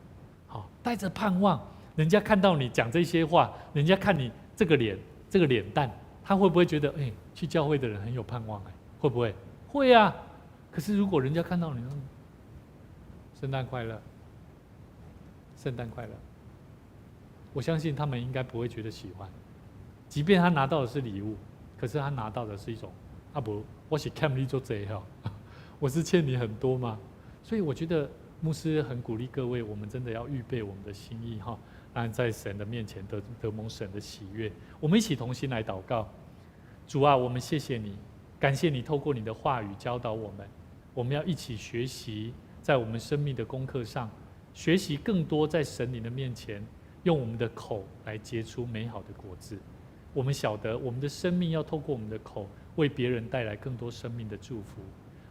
好，带着盼望，人家看到你讲这些话，人家看你这个脸蛋，他会不会觉得，去教会的人很有盼望？会不会？会啊。可是如果人家看到你，圣诞快乐，圣诞快乐，我相信他们应该不会觉得喜欢。即便他拿到的是礼物，可是他拿到的是一种，不，我是欠你做这哈，我是欠你很多嘛。所以我觉得牧师很鼓励各位，我们真的要预备我们的心意哈，让在神的面前得蒙神的喜悦。我们一起同心来祷告。主啊，我们谢谢你，感谢你透过你的话语教导我们，我们要一起学习，在我们生命的功课上，学习更多在神你的面前，用我们的口来结出美好的果子。我们晓得我们的生命要透过我们的口，为别人带来更多生命的祝福。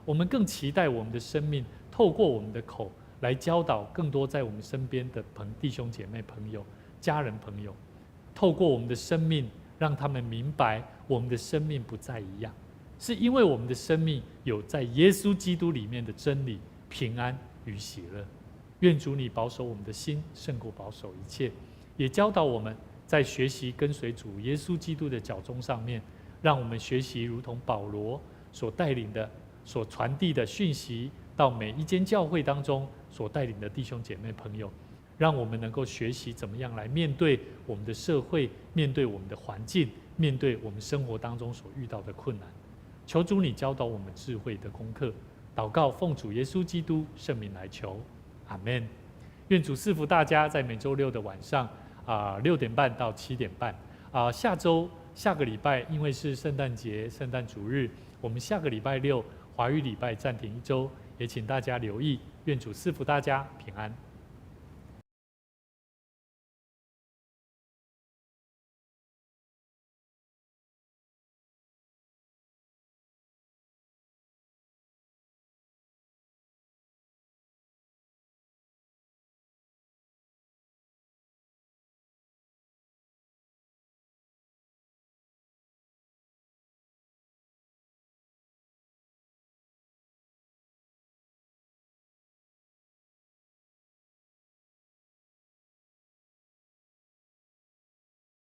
我们更期待我们的生命透过我们的口来教导更多在我们身边的弟兄姐妹朋友、家人朋友，透过我们的生命让他们明白我们的生命不再一样，是因为我们的生命有在耶稣基督里面的真理、平安与喜乐。愿主你保守我们的心胜过保守一切，也教导我们在学习跟随主耶稣基督的脚踪上面，让我们学习如同保罗所带领的、所传递的讯息，到每一间教会当中所带领的弟兄姐妹朋友，让我们能够学习怎么样来面对我们的社会，面对我们的环境，面对我们生活当中所遇到的困难。求主你教导我们智慧的功课。祷告奉主耶稣基督圣名来求，阿们。愿主赐福大家，在每周六的晚上6点半到7点半。下个礼拜因为是圣诞节、圣诞主日，我们下个礼拜六华语礼拜暂停1周，也请大家留意。愿主赐福大家平安。